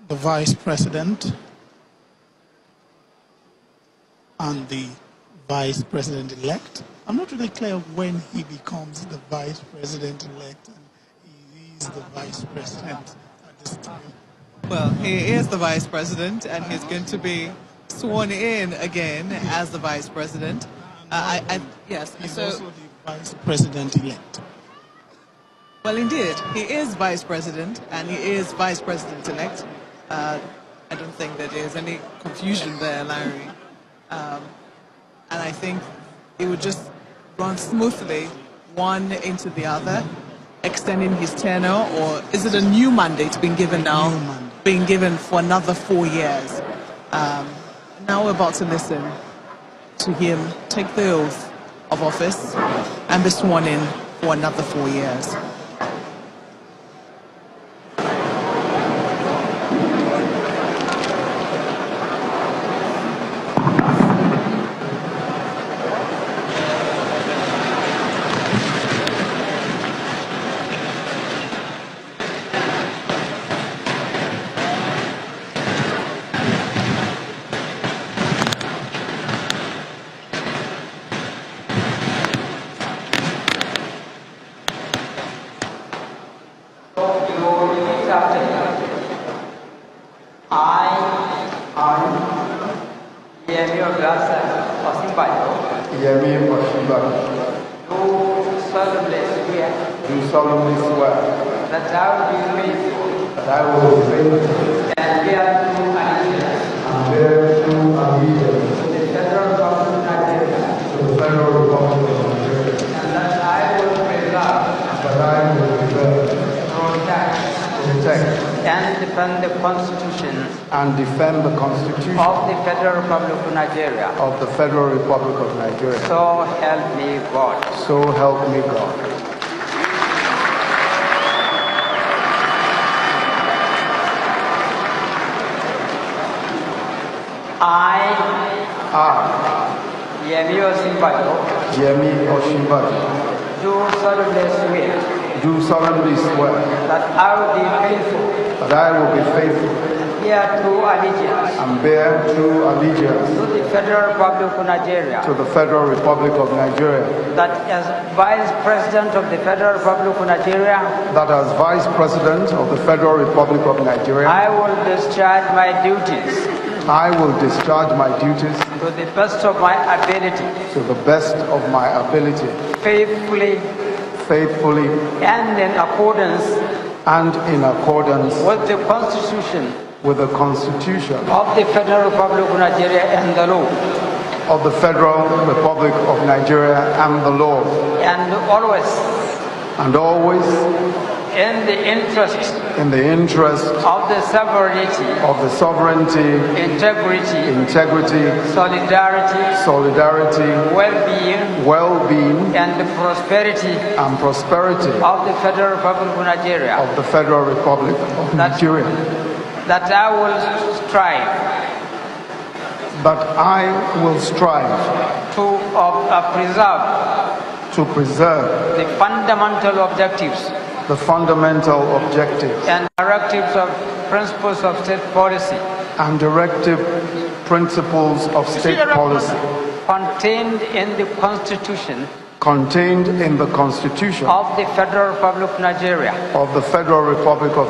the Vice President and the Vice President-elect. I'm not really clear when he becomes the Vice President-elect and he is the Vice President at this time. Well, he is the Vice President and he's going to be sworn in again as the Vice President. Yes, He's so, also the Vice President-elect. well, indeed, he is Vice President and he is Vice President-elect. I don't think that there's any confusion there, Larry. And I think it would just run smoothly, one into the other, extending his tenure, or is it a new mandate being given now? New mandate. Being given for another 4 years. Now we're about to listen to him take the oath of office and be sworn in for another 4 years. Do solemnly swear that I will be faithful that I will be faithful and bear true allegiance and bear true allegiance to the Federal Government of Nigeria, to the Federal Republic of Nigeria, and that I will preserve, protect, and defend the Constitution and defend the Constitution of the Federal Republic of Nigeria. of the Federal Republic of Nigeria. So help me God. So help me God. I, Yemi Osinbajo, do solemnly swear that I will be faithful that I will be faithful and bear true allegiance and bear true allegiance to the Federal Republic of Nigeria, to the Federal Republic of Nigeria, that as Vice President of the Federal Republic of Nigeria, that as Vice President of the Federal Republic of Nigeria, I will discharge my duties I will discharge my duties to the best of my ability, to the best of my ability, faithfully faithfully and in accordance in accordance with the Constitution with the Constitution of the Federal Republic of Nigeria and the law, of the Federal Republic of Nigeria and the law, and always in the interest of the sovereignty, integrity, solidarity, well-being, and the prosperity of the Federal Republic of Nigeria, of the Federal Republic of Nigeria, that I will strive to preserve the fundamental objectives and directives of principles of state policy contained in the Constitution of the Federal Republic of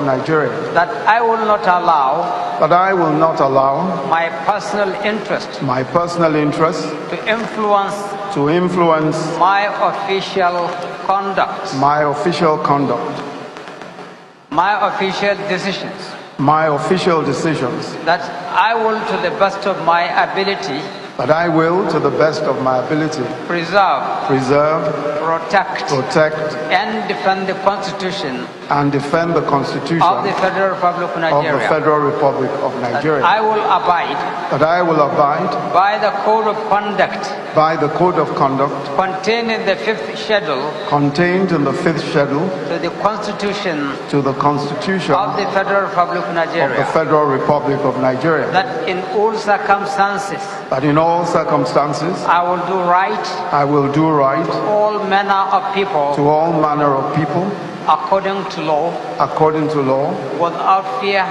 Nigeria, that I will not allow my personal interest to influence my official conduct, my official decisions, that I will, to the best of my ability, preserve, protect, and defend the Constitution of the Federal Republic of Nigeria. That I will abide by the code of conduct contained in the fifth schedule to the Constitution of the Federal Republic of Nigeria. That in all circumstances I will do right to all manner of people according to law, without fear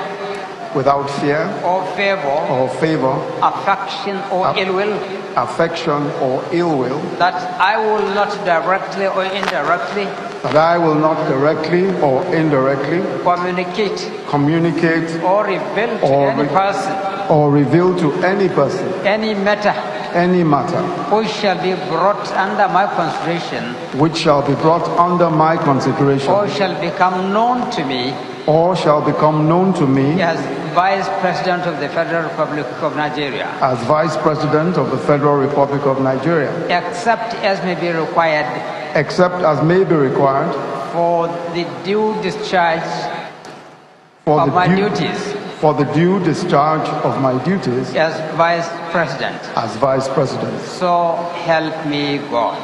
without fear or favor, affection or ill will, that I will not directly or indirectly communicate or reveal to any person any matter which shall be brought under my consideration or shall become known to me as Vice President of the Federal Republic of Nigeria. Except as may be required for the due discharge of my duties as Vice President. So help me God.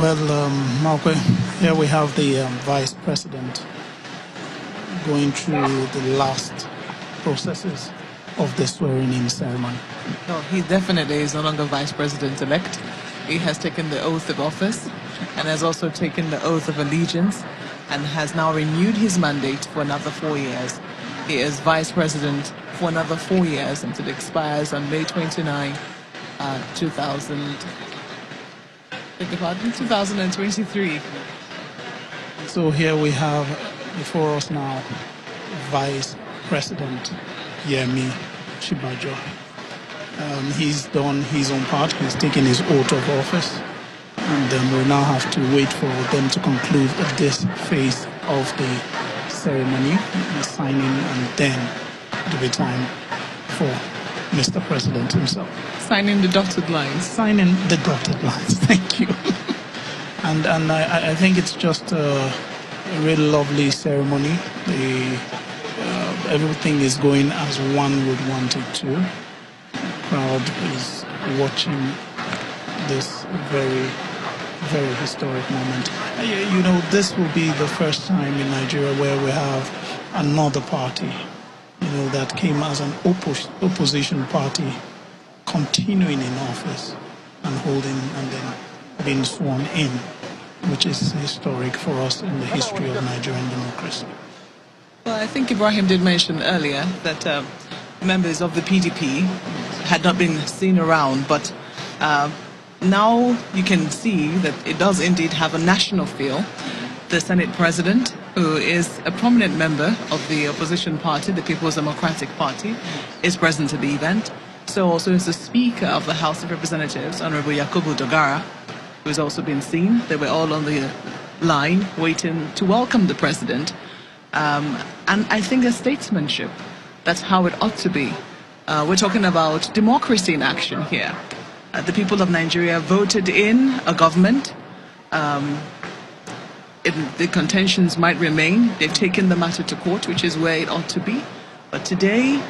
Well, Malque, here we have the Vice President going through the last processes of the swearing-in ceremony. No, he definitely is no longer Vice President-elect. He has taken the oath of office and has also taken the oath of allegiance and has now renewed his mandate for another 4 years. He is Vice President for another 4 years until it expires on May 29, 2023. So here we have before us now Vice President Yemi Shibajo. He's done his own part. He's taken his oath of office, and we'll now have to wait for them to conclude this phase of the ceremony, the signing, and then it'll be time for Mr. President himself. Signing the dotted lines. Signing the dotted lines, thank you. And I think it's just a really lovely ceremony. Everything is going as one would want it to. The crowd is watching this very, very historic moment. You know, this will be the first time in Nigeria where we have another party, you know, that came as an opposition party continuing in office and holding and then being sworn in, which is historic for us in the history of Nigerian democracy. Well, I think Ibrahim did mention earlier that members of the PDP had not been seen around, but now you can see that it does indeed have a national feel. The Senate President, who is a prominent member of the opposition party, the People's Democratic Party, is present at the event. So also is the Speaker of the House of Representatives, Honorable Yakubu Dogara, who has also been seen. They were all on the line waiting to welcome the President. And I think the statesmanship, that's how it ought to be. We're talking about democracy in action here. The people of Nigeria voted in a government The contentions might remain. They've taken the matter to court, which is where it ought to be. But today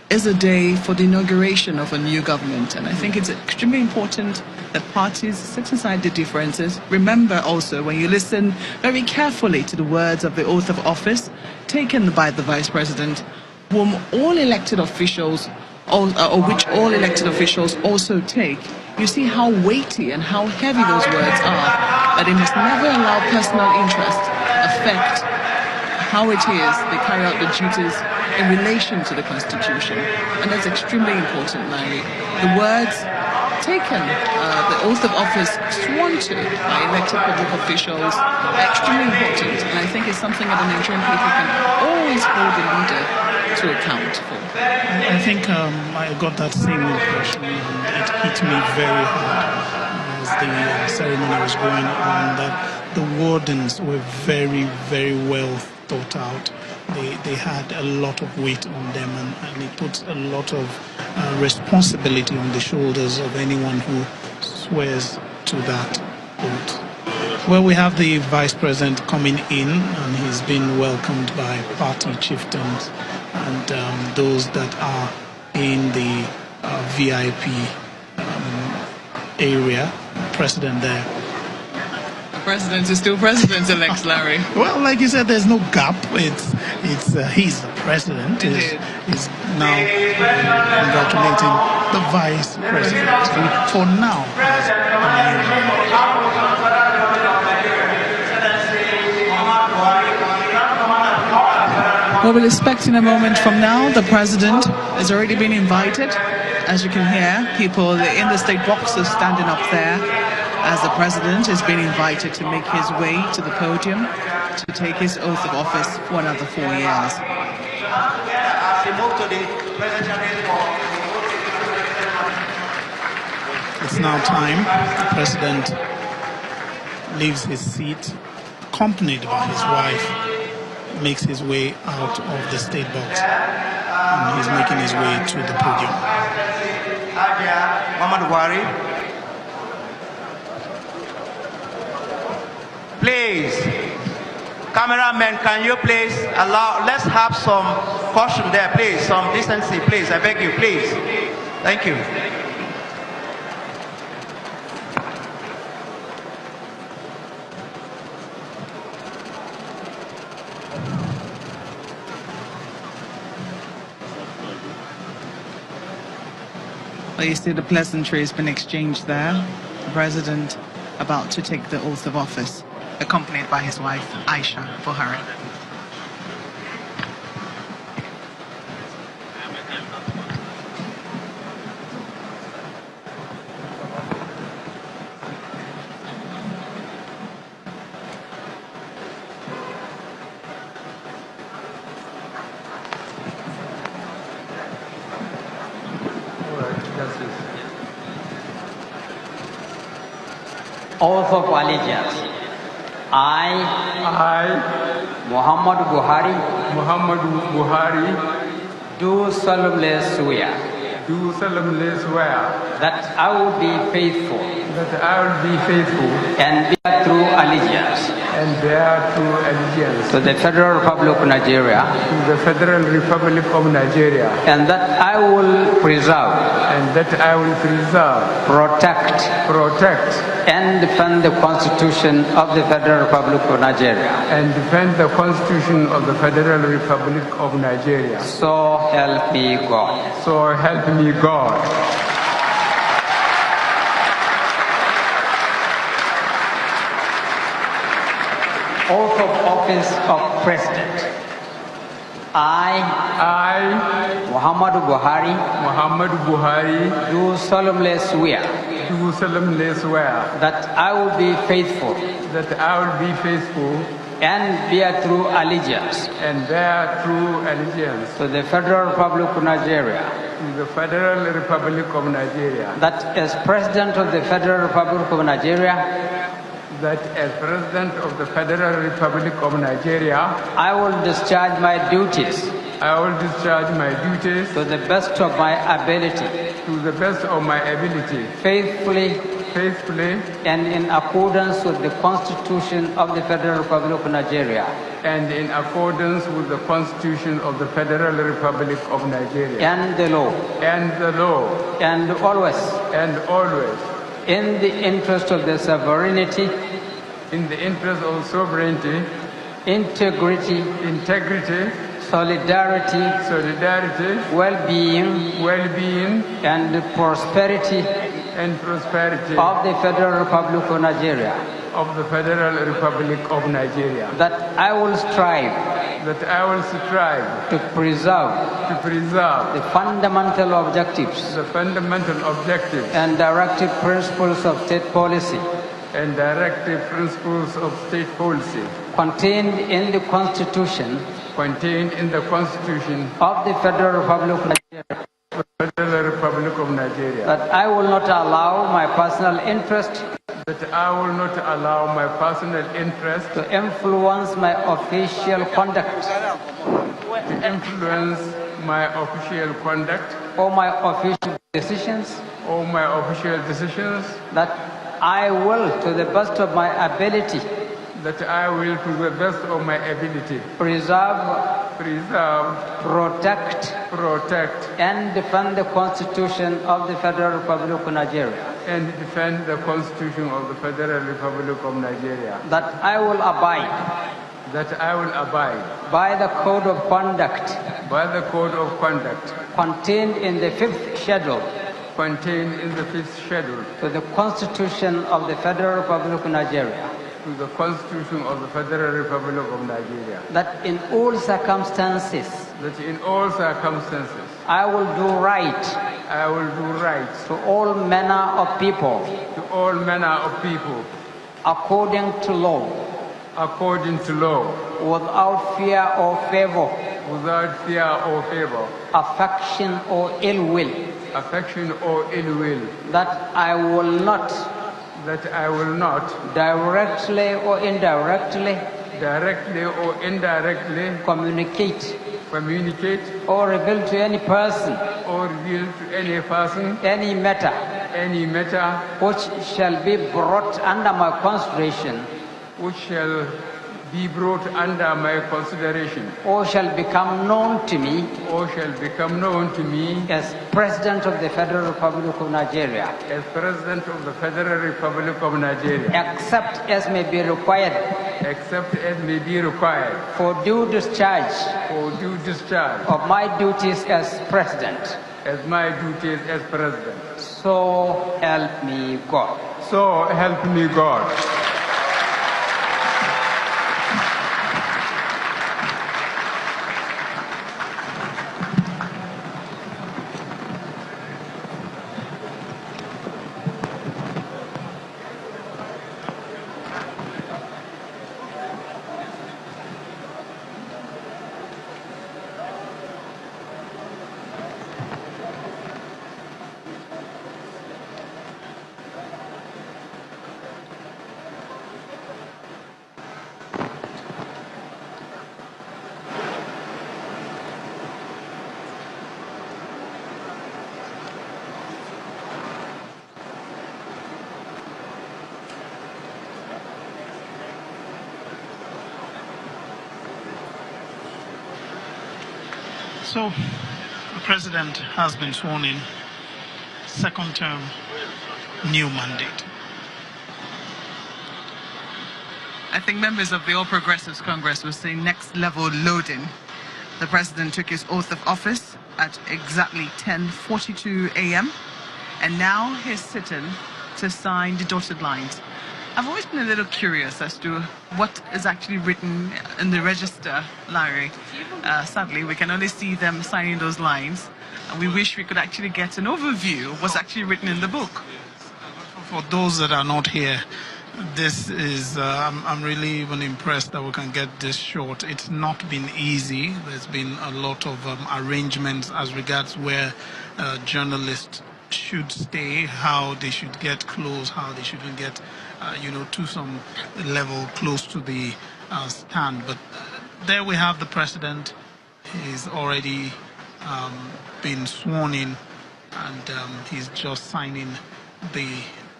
is a day for the inauguration of a new government. And I think it's extremely important that parties set aside the differences. Remember also, when you listen very carefully to the words of the oath of office taken by the Vice President, whom all elected officials, or which all elected officials also take, you see how weighty and how heavy those words are, that they must never allow personal interest affect how it is they carry out the duties in relation to the Constitution. And that's extremely important, Larry. The words taken, the oath of office sworn to by elected public officials are extremely important. And I think it's something that the Nigerian people can always hold the leader to account for. I think I got that same impression, and it hit me very hard as the ceremony was going on, that the wordings were very, very well thought out. They had a lot of weight on them, and it puts a lot of responsibility on the shoulders of anyone who swears to that oath. Well, we have the Vice President coming in, and he's been welcomed by party chieftains and those that are in the VIP area. President there. The president is still president-elect, Larry. Well, like you said, there's no gap. It's he's the president. He's now congratulating the vice president. So for now, Well, we'll expect in a moment from now. The president has already been invited. As you can hear, people in the state boxes standing up there as the president has been invited to make his way to the podium to take his oath of office for another 4 years. It's now time. The president leaves his seat, accompanied by his wife, makes his way out of the state box, and he's making his way to the podium. Buhari, please, cameramen, can you please allow, let's have some caution there, please, some decency, please, I beg you, please. Thank you. Well, you see the pleasantry has been exchanged there. The president about to take the oath of office, accompanied by his wife, Aisha Buhari. Oath of allegiance. I, Muhammad Buhari, do solemnly swear that I will be faithful and bear true allegiance to the Federal Republic of Nigeria, and that I will preserve, protect, and defend the Constitution of the Federal Republic of Nigeria. So help me God. Oath of office of President. I, Muhammad Buhari, do solemnly swear that I will be faithful and bear true allegiance to the Federal Republic of Nigeria, that as President of the Federal Republic of Nigeria, I will discharge my duties to the best of my ability, faithfully faithfully, and in accordance with the Constitution of the Federal Republic of Nigeria, and in accordance with the Constitution of the Federal Republic of Nigeria, and the law, and always, in the interest of the sovereignty, integrity, solidarity, well-being, and prosperity, of the Federal Republic of Nigeria. That I will strive to preserve the fundamental objectives and directive principles of state policy contained in the Constitution of the Federal Republic of Nigeria. That I will not allow my personal interest to influence my official conduct or my official decisions. That I will, to the best of my ability, preserve, protect, and defend the Constitution of the Federal Republic of Nigeria. That I will abide by the code of conduct contained in the fifth schedule to the Constitution of the Federal Republic of Nigeria. That in all circumstances, I will do right to all manner of people, according to law, without fear or favor, affection or ill will. That I will not directly or indirectly communicate or reveal to any person any matter which shall be brought under my consideration or shall become known to me as President of the Federal Republic of Nigeria, except as may be required for due discharge of my duties as President. So help me God. So, the president has been sworn in, second term, new mandate. I think members of the All Progressives Congress were saying next level loading. The president took his oath of office at exactly 10:42 a.m. and now he's sitting to sign the dotted lines. I've always been a little curious as to what is actually written in the register, Larry. Sadly, we can only see them signing those lines. And we wish we could actually get an overview of what's actually written in the book. For those that are not here, this is, I'm really even impressed that we can get this short. It's not been easy. There's been a lot of arrangements as regards where journalists should stay, how they should get close, how they shouldn't get, to some level close to the stand. But there we have the president. He's already been sworn in, and he's just signing the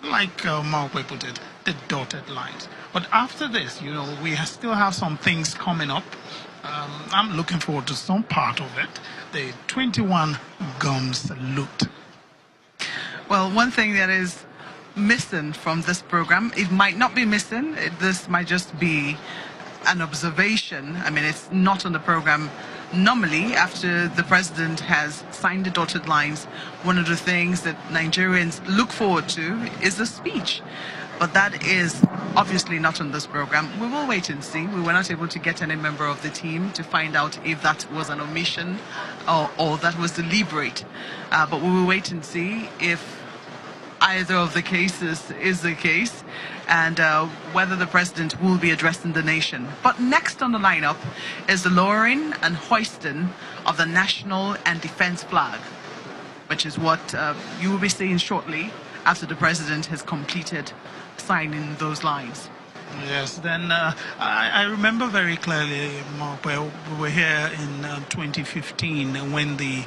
like Malkwe put it, the dotted lines. But after this, you know, we still have some things coming up. I'm looking forward to some part of it. The 21 gun salute. Well, one thing that is missing from this program, it might not be missing, this might just be an observation. I mean, it's not on the program. Normally, after the president has signed the dotted lines, one of the things that Nigerians look forward to is the speech. But that is obviously not on this program. We will wait and see. We were not able to get any member of the team to find out if that was an omission or that was deliberate. But we will wait and see if either of the cases is the case, and whether the president will be addressing the nation. But next on the lineup is the lowering and hoisting of the national and defense flag, which is what you will be seeing shortly after the president has completed signing those lines. Yes, then I remember very clearly, Mark, where we were here in 2015 when the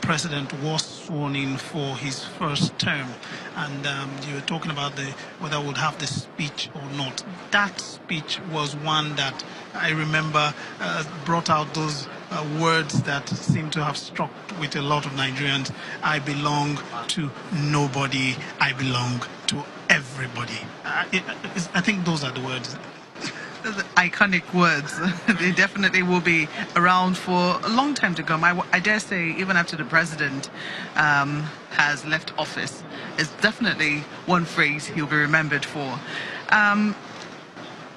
president was sworn in for his first term, and you were talking about whether we would have the speech or not. That speech was one that I remember brought out those words that seem to have struck with a lot of Nigerians. I belong to nobody, I belong to everybody. I think those are the words. The iconic words. They definitely will be around for a long time to come. I dare say, even after the president has left office, it's definitely one phrase he'll be remembered for.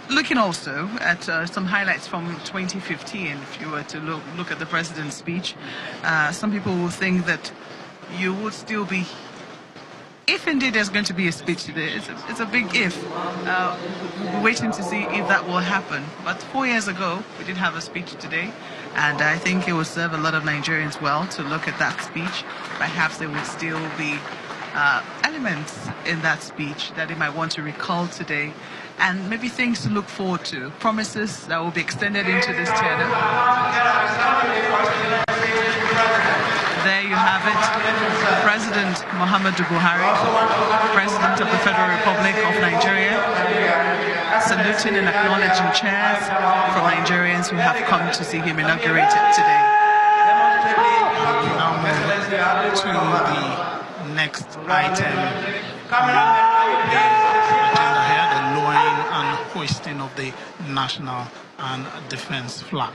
Looking also at some highlights from 2015, if you were to look at the president's speech, some people will think that you would still be, if indeed there's going to be a speech today, it's a big if. We're waiting to see if that will happen. But 4 years ago, we did have a speech today, and I think it will serve a lot of Nigerians well to look at that speech. Perhaps there would still be elements in that speech that they might want to recall today, and maybe things to look forward to, promises that will be extended into this tenure. There you have it, President Muhammadu Buhari, President of the Federal Republic of Nigeria, saluting and acknowledging chairs from Nigerians who have come to see him inaugurated today. Now move to the next item on the agenda here, the lowering and hoisting of the national and defense flag.